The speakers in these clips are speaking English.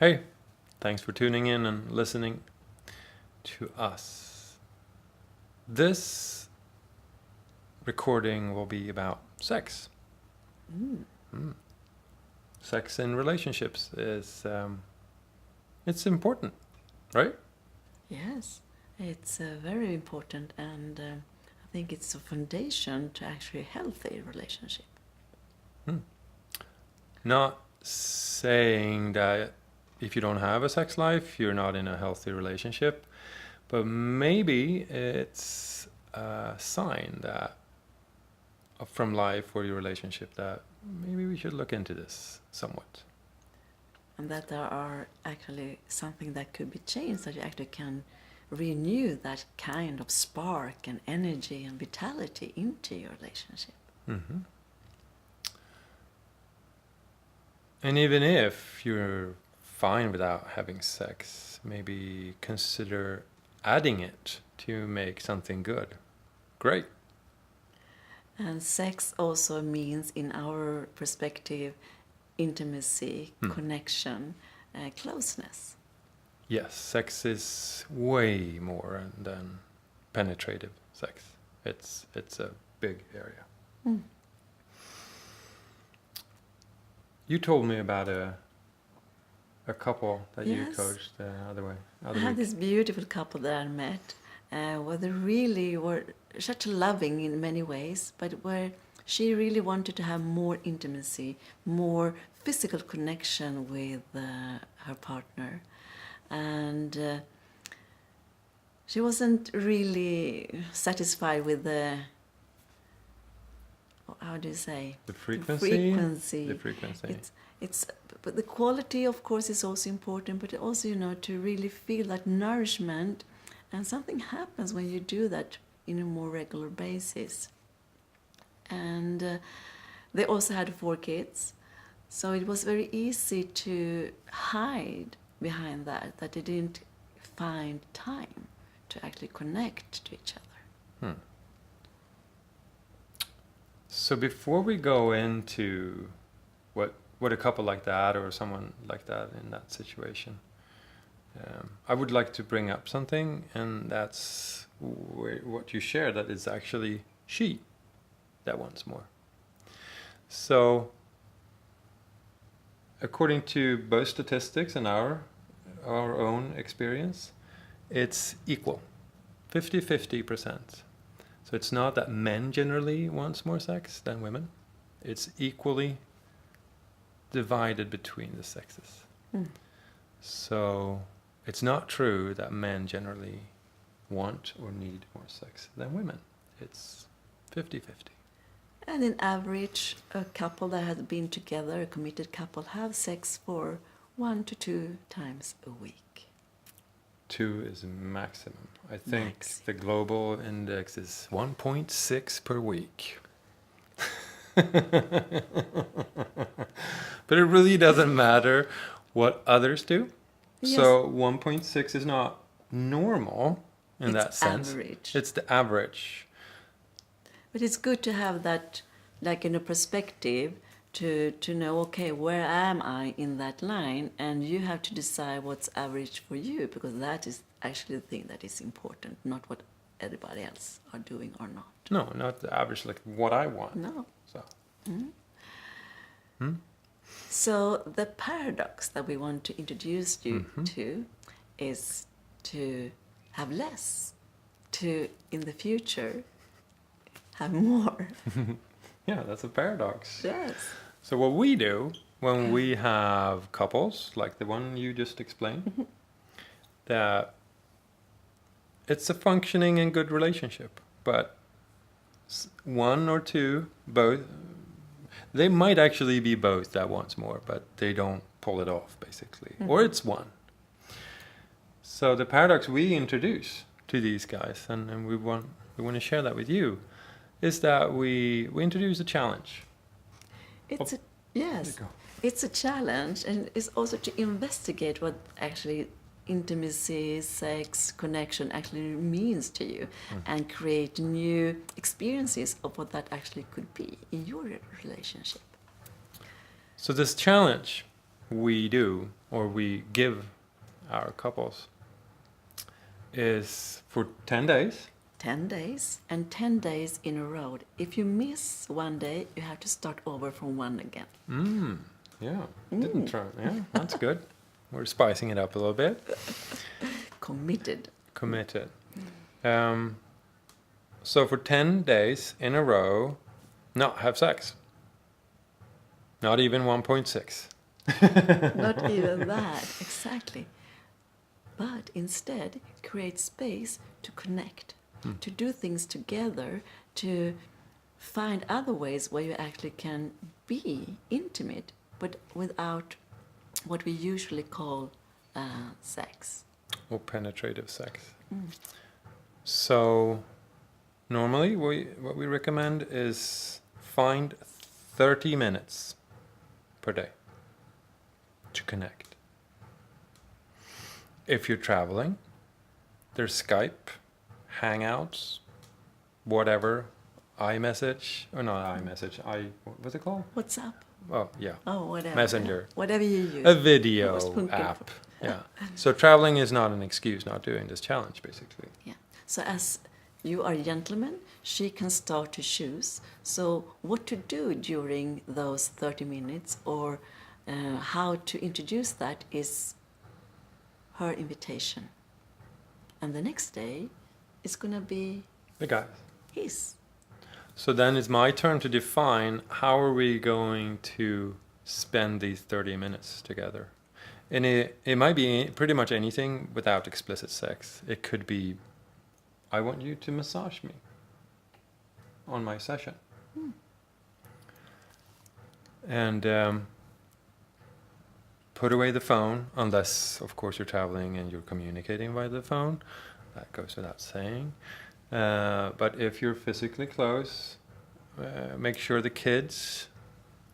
Hey, thanks for tuning in and listening to us. This recording will be about sex. Sex in relationships is it's important, right? Yes, it's very important, and I think it's a foundation to actually a healthy relationship. Not saying that if you don't have a sex life, you're not in a healthy relationship, but maybe it's a sign that from life or your relationship that maybe we should look into this somewhat. And that there are actually something that could be changed, that you actually can renew that kind of spark and energy and vitality into your relationship. Mm-hmm. And even if you're fine without having sex, maybe consider adding it to make something good. Great. And sex also means, in our perspective, intimacy, connection, closeness. Yes, sex is way more than penetrative sex. It's a big area. You told me about a couple that you Yes. coached the other I had week. this beautiful couple that I met, where they really were such loving in many ways, but where she really wanted to have more intimacy, more physical connection with her partner. And she wasn't really satisfied with the, how do you say? The frequency. Frequency. The frequency. It's but the quality, of course, is also important, but also, to really feel that nourishment, and something happens when you do that in a more regular basis. And they also had 4 kids, so it was very easy to hide behind that they didn't find time to actually connect to each other. So before we go into what a couple like that or someone like that in that situation, I would like to bring up something, and that's what you share, that it's actually she that wants more. So according to both statistics and our own experience, it's equal, 50-50%. So it's not that men generally wants more sex than women. It's equally divided between the sexes. So it's not true that men generally want or need more sex than women. It's 50-50. And in average, a couple that has been together, a committed couple, have sex for 1 to 2 times a week. 2 is maximum. I think the global index is 1.6 per week. But it really doesn't matter what others do. Yes. So 1.6 is not normal in that sense. Average. It's the average. But it's good to have that, like, in a perspective, to know, okay, where am I in that line? And you have to decide what's average for you, because that is actually the thing that is important, not what everybody else are doing or not. No, not the average, like what I want. No. So. So the paradox that we want to introduce you to is to have less, to, in the future, have more. Yeah, that's a paradox. Yes. So what we do when we have couples, like the one you just explained, that it's a functioning and good relationship, but one or two, both, they might actually be both that wants more, but they don't pull it off, basically. Or it's one. So the paradox we introduce to these guys, and we want to share that with you, is that we introduce a challenge. It's a challenge, and it's also to investigate what actually intimacy, sex, connection actually means to you, and create new experiences of what that actually could be in your relationship. So this challenge we do or we give our couples is for 10 days. 10 days and 10 days in a row. If you miss one day, you have to start over from one again. Yeah, didn't try. Yeah, that's good. We're spicing it up a little bit. Committed. Committed. So for 10 days in a row, not have sex. Not even 1.6. Not even that, exactly. But instead, create space to connect, to do things together, to find other ways where you actually can be intimate, but without what we usually call sex. Or penetrative sex. So normally what we recommend is find 30 minutes per day to connect. If you're traveling, there's Skype, Hangouts, whatever, iMessage, or not iMessage, what's it called? WhatsApp. Oh, yeah. Oh, whatever. Messenger. Whatever you use. A video was funky. app. Yeah. So traveling is not an excuse not doing this challenge, basically. Yeah. So as you are a gentleman, she can start to choose. So what to do during those 30 minutes or how to introduce that is her invitation. And the next day is going to be The guys. his. So then it's my turn to define how are we going to spend these 30 minutes together. And it might be pretty much anything without explicit sex. It could be, I want you to massage me on my session. And put away the phone, unless, of course, you're traveling and you're communicating by the phone. That goes without saying. But if you're physically close, make sure the kids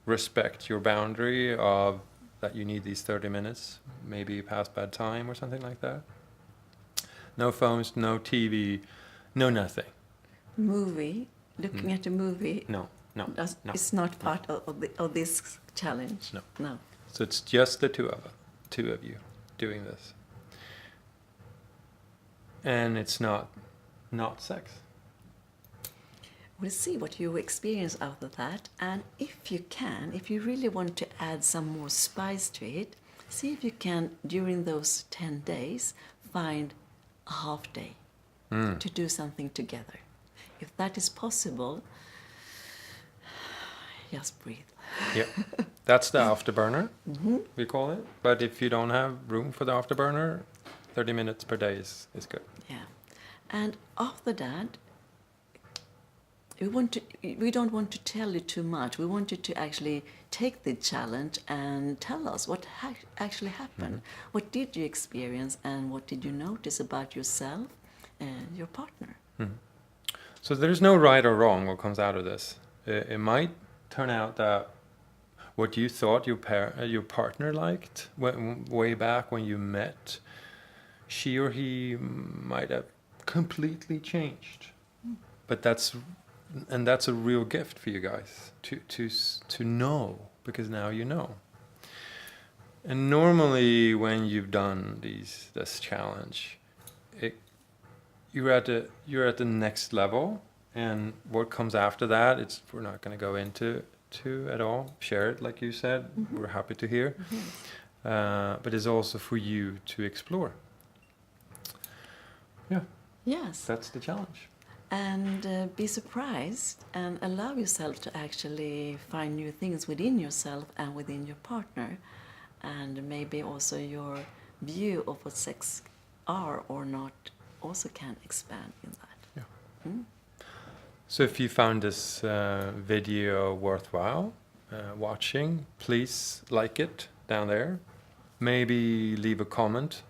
respect your boundary of that you need these 30 minutes, maybe past bedtime or something like that. No phones, no TV, no nothing. Movie, looking at a movie, No. it's not part of this challenge. No. No. So it's just the two of you doing this. And it's not sex. We'll see what you experience out of that, and if you really want to add some more spice to it, see if you can, during those 10 days, find a half day to do something together. If that is possible, just breathe. Yeah, that's the afterburner, we call it. But if you don't have room for the afterburner, 30 minutes per day is good. Yeah, and after that, we don't want to tell you too much. We want you to actually take the challenge and tell us what actually happened. What did you experience and what did you notice about yourself and your partner? So there's no right or wrong what comes out of this. It might turn out that what you thought your partner liked way back when you met, she or he might have completely changed. But that's a real gift for you guys to know, because now you know. And normally when you've done this challenge, you're at the next level, and what comes after that, we're not going to go into at all. Share it, like you said. We're happy to hear. But it's also for you to explore. Yeah. Yes. That's the challenge. And be surprised and allow yourself to actually find new things within yourself and within your partner, and maybe also your view of what sex are or not also can expand in that. Yeah. So if you found this video worthwhile watching, please like it down there. Maybe leave a comment.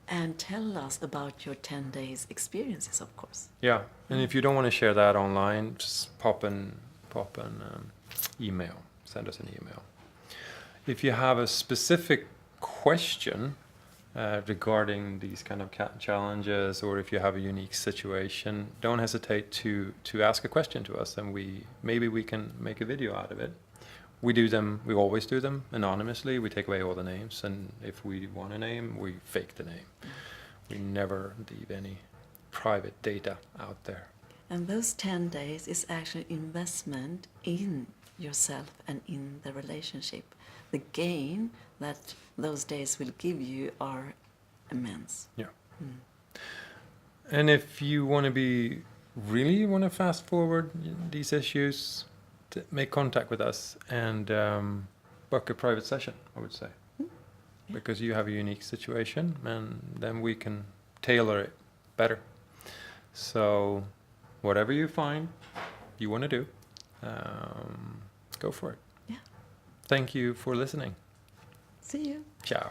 And tell us about your 10 days experiences, of course. Yeah, and if you don't want to share that online, just pop an email. Send us an email. If you have a specific question regarding these kind of challenges, or if you have a unique situation, don't hesitate to ask a question to us, and maybe we can make a video out of it. We do them. We always do them anonymously. We take away all the names, and if we want a name, we fake the name. We never leave any private data out there. And those 10 days is actually investment in yourself and in the relationship. The gain that those days will give you are immense. Yeah. And if you want to fast forward these issues, make contact with us and book a private session, I would say. Yeah. Because you have a unique situation, and then we can tailor it better. So whatever you find you want to do, go for it. Yeah. Thank you for listening. See you. Ciao.